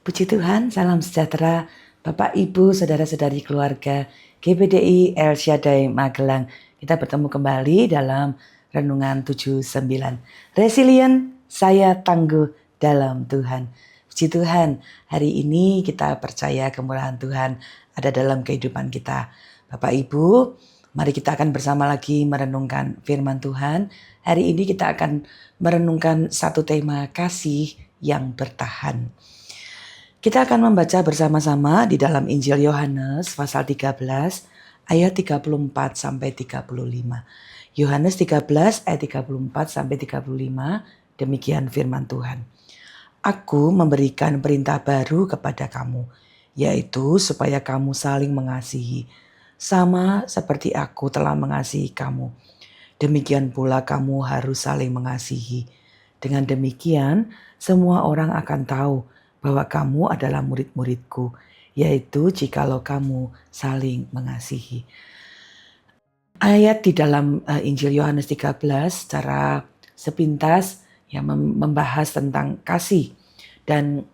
Puji Tuhan, salam sejahtera Bapak, Ibu, Saudara-saudari keluarga GBDI El Shaddai Magelang. Kita bertemu kembali dalam Renungan 79. Resilient, saya tangguh dalam Tuhan. Puji Tuhan, hari ini kita percaya kemurahan Tuhan ada dalam kehidupan kita. Bapak, Ibu, mari kita akan bersama lagi merenungkan firman Tuhan. Hari ini kita akan merenungkan satu tema kasih yang bertahan. Kita akan membaca bersama-sama di dalam Injil Yohanes pasal 13 ayat 34 sampai 35. Yohanes 13 ayat 34 sampai 35, demikian firman Tuhan. Aku memberikan perintah baru kepada kamu, yaitu supaya kamu saling mengasihi, sama seperti aku telah mengasihi kamu. Demikian pula kamu harus saling mengasihi. Dengan demikian, semua orang akan tahu bahwa kamu adalah murid-muridku, yaitu jikalau kamu saling mengasihi. Ayat di dalam Injil Yohanes 13 secara sepintas ya membahas tentang kasih. Dan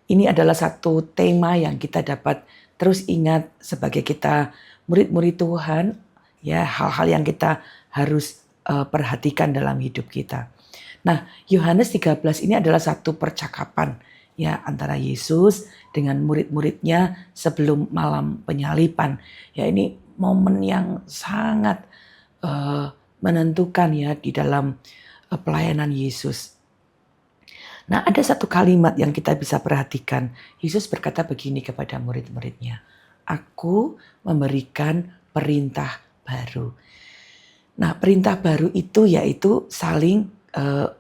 ini adalah satu tema yang kita dapat terus ingat sebagai kita murid-murid Tuhan, ya, hal-hal yang kita harus perhatikan dalam hidup kita. Nah, Yohanes 13 ini adalah satu percakapan ya antara Yesus dengan murid-muridnya sebelum malam penyaliban. Ya, ini momen yang sangat menentukan ya di dalam pelayanan Yesus. Nah, ada satu kalimat yang kita bisa perhatikan. Yesus berkata begini kepada murid-muridnya, "Aku memberikan perintah baru." Nah, perintah baru itu yaitu saling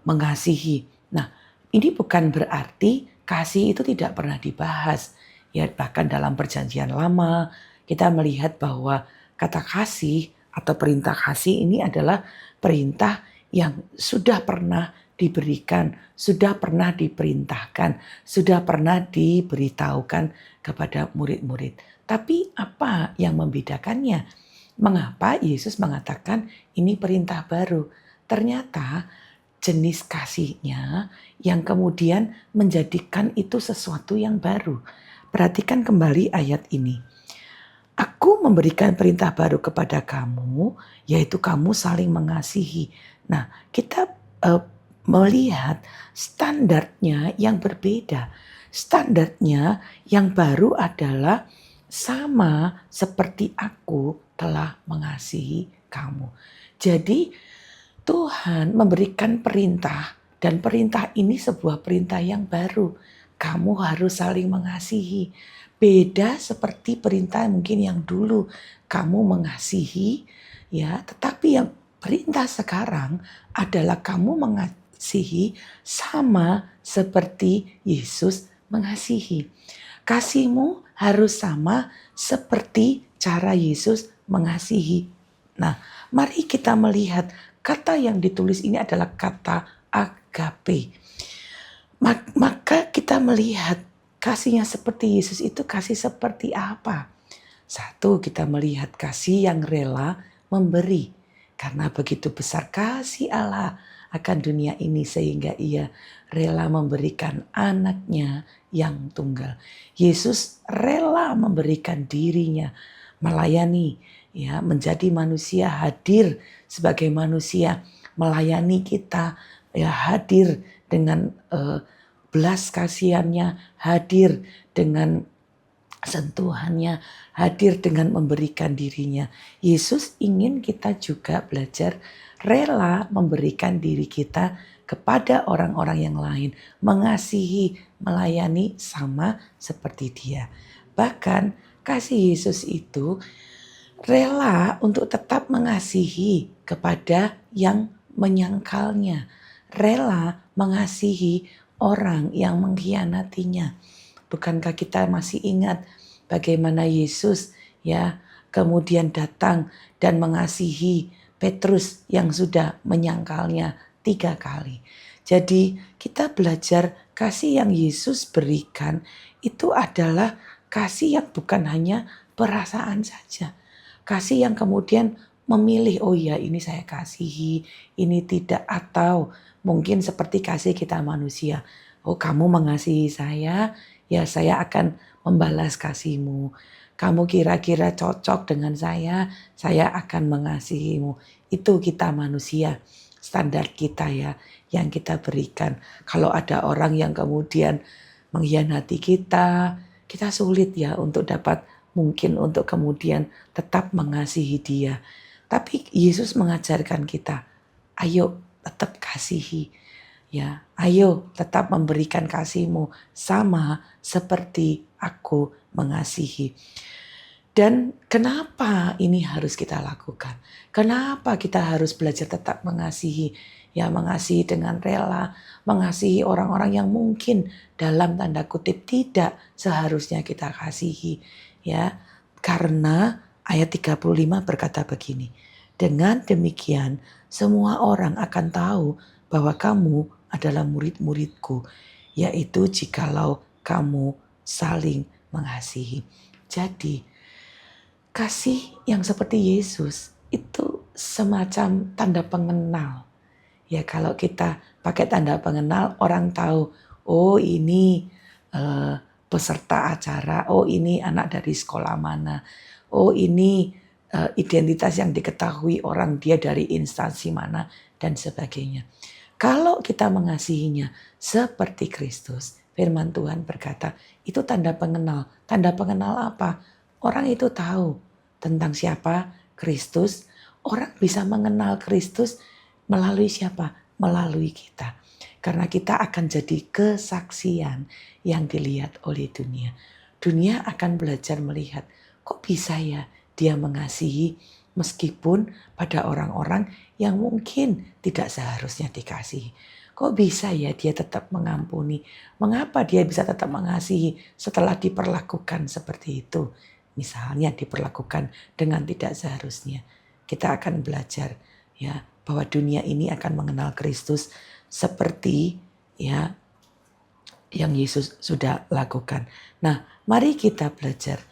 mengasihi. Nah, ini bukan berarti kasih itu tidak pernah dibahas. Ya, bahkan dalam Perjanjian Lama kita melihat bahwa kata kasih atau perintah kasih ini adalah perintah yang sudah pernah diberikan, sudah pernah diperintahkan, sudah pernah diberitahukan kepada murid-murid. Tapi apa yang membedakannya? Mengapa Yesus mengatakan ini perintah baru? Ternyata jenis kasihnya yang kemudian menjadikan itu sesuatu yang baru. Perhatikan kembali ayat ini. Aku memberikan perintah baru kepada kamu, yaitu kamu saling mengasihi. Nah, kita melihat standarnya yang berbeda. Standarnya yang baru adalah sama seperti aku telah mengasihi kamu. Jadi Tuhan memberikan perintah dan perintah ini sebuah perintah yang baru. Kamu harus saling mengasihi. Beda seperti perintah mungkin yang dulu kamu mengasihi ya, tetapi yang perintah sekarang adalah kamu mengasihi sama seperti Yesus mengasihi. Kasihmu harus sama seperti cara Yesus mengasihi. Nah, mari kita melihat kata yang ditulis ini adalah kata agape. Maka kita melihat kasihnya seperti Yesus itu kasih seperti apa? Satu, kita melihat kasih yang rela memberi. Karena begitu besar kasih Allah akan dunia ini sehingga ia rela memberikan anaknya yang tunggal. Yesus rela memberikan dirinya, melayani, ya, menjadi manusia, hadir sebagai manusia, melayani kita, ya, hadir dengan belas kasihannya, hadir dengan sentuhannya, hadir dengan memberikan dirinya. Yesus ingin kita juga belajar rela memberikan diri kita kepada orang-orang yang lain, mengasihi, melayani sama seperti Dia. Bahkan kasih Yesus itu rela untuk tetap mengasihi kepada yang menyangkalnya, rela mengasihi orang yang mengkhianatinya. Bukankah kita masih ingat bagaimana Yesus ya kemudian datang dan mengasihi Petrus yang sudah menyangkalnya 3 kali. Jadi kita belajar kasih yang Yesus berikan itu adalah kasih yang bukan hanya perasaan saja. Kasih yang kemudian memilih, oh ya ini saya kasihi, ini tidak, atau mungkin seperti kasih kita manusia. Oh, kamu mengasihi saya, ya saya akan membalas kasihmu. Kamu kira-kira cocok dengan saya akan mengasihimu. Itu kita manusia, standar kita ya, yang kita berikan. Kalau ada orang yang kemudian mengkhianati kita sulit ya untuk dapat mungkin untuk kemudian tetap mengasihi dia. Tapi Yesus mengajarkan kita, ayo tetap kasihi. Ya, ayo tetap memberikan kasihmu sama seperti aku mengasihi. Dan kenapa ini harus kita lakukan? Kenapa kita harus belajar tetap mengasihi? Ya, mengasihi dengan rela, mengasihi orang-orang yang mungkin dalam tanda kutip tidak seharusnya kita kasihi. Ya, karena ayat 35 berkata begini, dengan demikian semua orang akan tahu bahwa kamu adalah murid-muridku, yaitu jikalau kamu saling mengasihi. Jadi, kasih yang seperti Yesus itu semacam tanda pengenal. Ya, kalau kita pakai tanda pengenal, orang tahu, oh ini peserta acara, oh ini anak dari sekolah mana, oh ini identitas yang diketahui orang, dia dari instansi mana, dan sebagainya. Kalau kita mengasihinya seperti Kristus, firman Tuhan berkata, itu tanda pengenal. Tanda pengenal apa? Orang itu tahu tentang siapa Kristus. Orang bisa mengenal Kristus melalui siapa? Melalui kita. Karena kita akan jadi kesaksian yang dilihat oleh dunia. Dunia akan belajar melihat, kok bisa ya dia mengasihi meskipun pada orang-orang yang mungkin tidak seharusnya dikasihi. Kok bisa ya dia tetap mengampuni? Mengapa dia bisa tetap mengasihi setelah diperlakukan seperti itu? Misalnya diperlakukan dengan tidak seharusnya. Kita akan belajar ya bahwa dunia ini akan mengenal Kristus seperti ya yang Yesus sudah lakukan. Nah, mari kita belajar.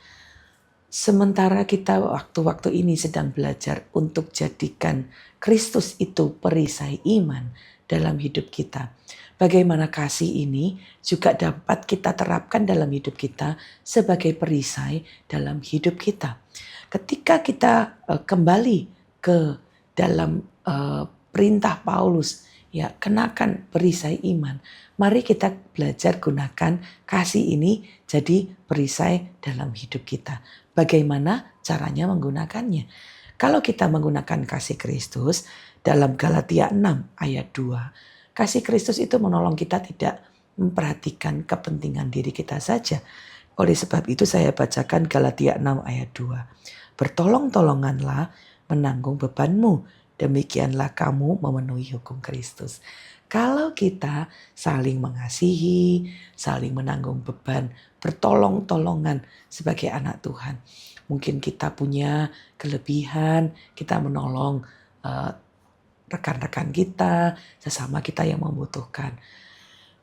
Sementara kita waktu-waktu ini sedang belajar untuk jadikan Kristus itu perisai iman dalam hidup kita. Bagaimana kasih ini juga dapat kita terapkan dalam hidup kita sebagai perisai dalam hidup kita. Ketika kita kembali ke dalam perintah Paulus, ya kenakan perisai iman. Mari kita belajar gunakan kasih ini jadi perisai dalam hidup kita. Bagaimana caranya menggunakannya? Kalau kita menggunakan kasih Kristus dalam Galatia 6 ayat 2, kasih Kristus itu menolong kita tidak memperhatikan kepentingan diri kita saja. Oleh sebab itu saya bacakan Galatia 6 ayat 2. Bertolong-tolonganlah menanggung bebanmu, demikianlah kamu memenuhi hukum Kristus. Kalau kita saling mengasihi, saling menanggung beban, bertolong-tolongan sebagai anak Tuhan. Mungkin kita punya kelebihan, kita menolong rekan-rekan kita, sesama kita yang membutuhkan.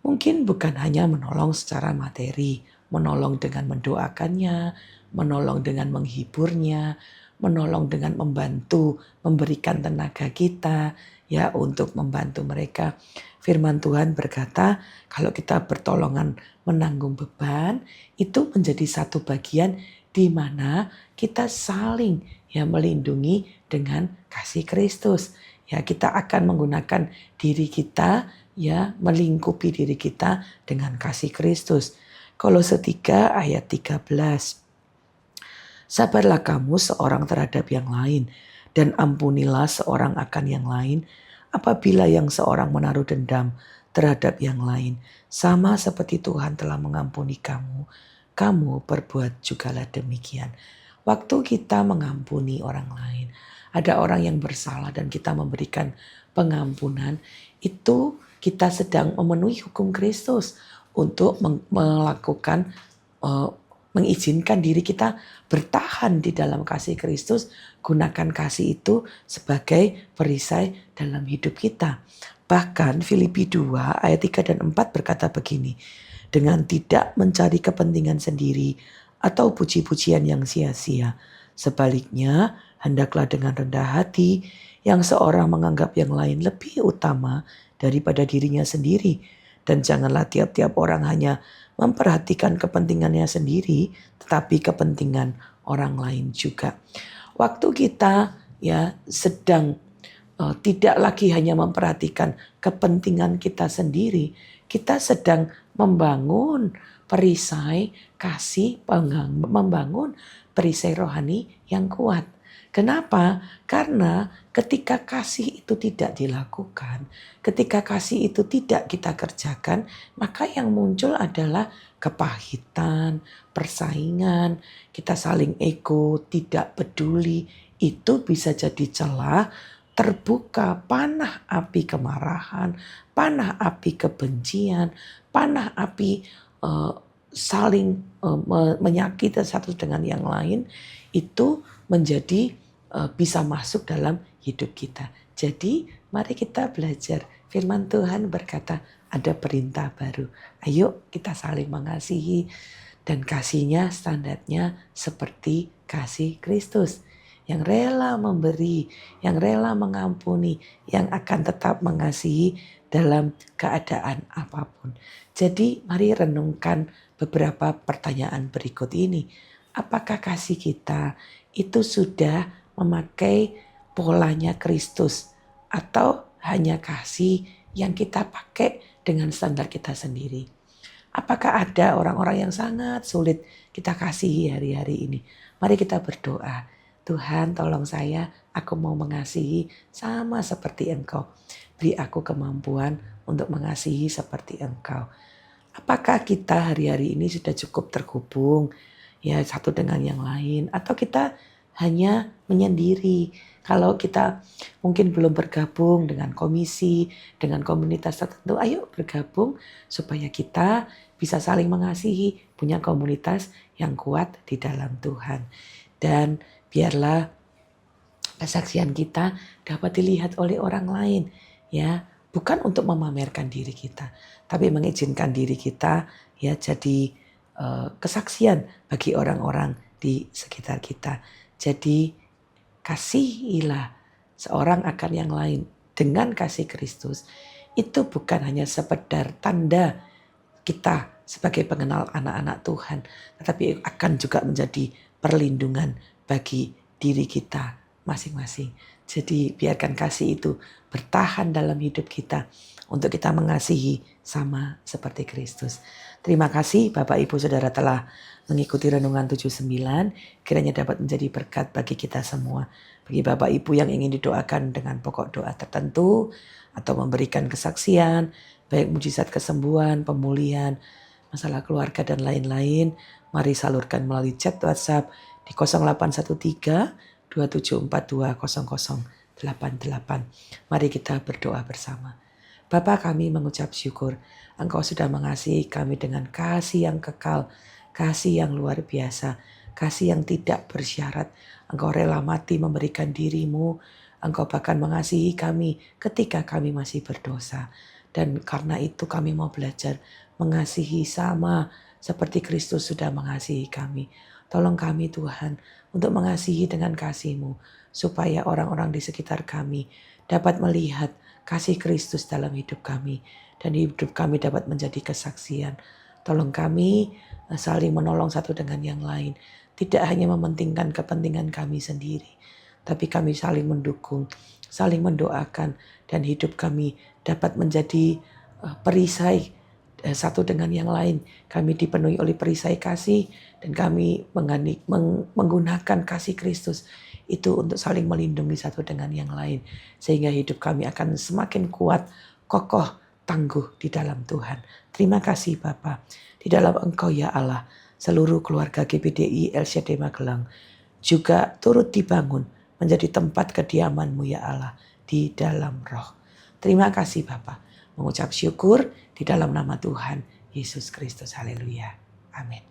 Mungkin bukan hanya menolong secara materi, menolong dengan mendoakannya, menolong dengan menghiburnya, menolong dengan membantu, memberikan tenaga kita ya untuk membantu mereka. Firman Tuhan berkata, kalau kita bertolongan menanggung beban, itu menjadi satu bagian di mana kita saling ya melindungi dengan kasih Kristus. Ya, kita akan menggunakan diri kita ya melingkupi diri kita dengan kasih Kristus. Kolose 3 ayat 13. Sabarlah kamu seorang terhadap yang lain dan ampunilah seorang akan yang lain apabila yang seorang menaruh dendam terhadap yang lain. Sama seperti Tuhan telah mengampuni kamu, kamu berbuat jugalah demikian. Waktu kita mengampuni orang lain, ada orang yang bersalah dan kita memberikan pengampunan, itu kita sedang memenuhi hukum Kristus untuk melakukan mengizinkan diri kita bertahan di dalam kasih Kristus, gunakan kasih itu sebagai perisai dalam hidup kita. Bahkan Filipi 2 ayat 3 dan 4 berkata begini, dengan tidak mencari kepentingan sendiri atau puji-pujian yang sia-sia. Sebaliknya, hendaklah dengan rendah hati yang seorang menganggap yang lain lebih utama daripada dirinya sendiri Dan janganlah tiap-tiap orang hanya memperhatikan kepentingannya sendiri, tetapi kepentingan orang lain juga. Waktu kita ya sedang tidak lagi hanya memperhatikan kepentingan kita sendiri, kita sedang membangun perisai kasih, membangun perisai rohani yang kuat. Kenapa? Karena ketika kasih itu tidak dilakukan, ketika kasih itu tidak kita kerjakan, maka yang muncul adalah kepahitan, persaingan, kita saling ego, tidak peduli. Itu bisa jadi celah terbuka panah api kemarahan, panah api kebencian, panah api saling menyakiti satu dengan yang lain, itu menjadi bisa masuk dalam hidup kita. Jadi mari kita belajar. Firman Tuhan berkata ada perintah baru. Ayo kita saling mengasihi, dan kasihnya standarnya seperti kasih Kristus. Yang rela memberi, yang rela mengampuni, yang akan tetap mengasihi dalam keadaan apapun. Jadi mari renungkan beberapa pertanyaan berikut ini. Apakah kasih kita itu sudah memakai polanya Kristus, atau hanya kasih yang kita pakai dengan standar kita sendiri? Apakah ada orang-orang yang sangat sulit kita kasihi hari-hari ini? Mari kita berdoa. Tuhan, tolong saya, aku mau mengasihi sama seperti Engkau. Beri aku kemampuan untuk mengasihi seperti Engkau. Apakah kita hari-hari ini sudah cukup terhubung ya satu dengan yang lain, atau kita hanya menyendiri? Kalau kita mungkin belum bergabung dengan komisi, dengan komunitas tertentu, ayo bergabung supaya kita bisa saling mengasihi, punya komunitas yang kuat di dalam Tuhan. Dan biarlah kesaksian kita dapat dilihat oleh orang lain, ya, bukan untuk memamerkan diri kita, tapi mengizinkan diri kita ya jadi kesaksian bagi orang-orang di sekitar kita. Jadi kasihilah seorang akan yang lain dengan kasih Kristus. Itu bukan hanya sekedar tanda kita sebagai pengenal anak-anak Tuhan, tetapi akan juga menjadi perlindungan bagi diri kita masing-masing. Jadi biarkan kasih itu bertahan dalam hidup kita untuk kita mengasihi sama seperti Kristus. Terima kasih Bapak Ibu Saudara telah mengikuti Renungan 79. Kiranya dapat menjadi berkat bagi kita semua. Bagi Bapak Ibu yang ingin didoakan dengan pokok doa tertentu atau memberikan kesaksian, baik mujizat kesembuhan, pemulihan, masalah keluarga dan lain-lain, mari salurkan melalui chat WhatsApp di 0813 2742 0088. Mari kita berdoa bersama. Bapa, kami mengucap syukur Engkau sudah mengasihi kami dengan kasih yang kekal, kasih yang luar biasa, kasih yang tidak bersyarat. Engkau rela mati memberikan dirimu. Engkau bahkan mengasihi kami ketika kami masih berdosa. Dan karena itu kami mau belajar mengasihi sama seperti Kristus sudah mengasihi kami. Tolong kami Tuhan untuk mengasihi dengan kasih-Mu, supaya orang-orang di sekitar kami dapat melihat kasih Kristus dalam hidup kami, dan hidup kami dapat menjadi kesaksian. Tolong kami saling menolong satu dengan yang lain, tidak hanya mementingkan kepentingan kami sendiri, tapi kami saling mendukung, saling mendoakan, dan hidup kami dapat menjadi perisai satu dengan yang lain. Kami dipenuhi oleh perisai kasih, dan kami menggunakan kasih Kristus itu untuk saling melindungi satu dengan yang lain, sehingga hidup kami akan semakin kuat, kokoh, tangguh di dalam Tuhan. Terima kasih Bapa. Di dalam Engkau ya Allah, seluruh keluarga GBDI El Shaddai Magelang juga turut dibangun menjadi tempat kediaman-Mu ya Allah di dalam roh. Terima kasih Bapa. Mengucap syukur di dalam nama Tuhan Yesus Kristus. Haleluya. Amin.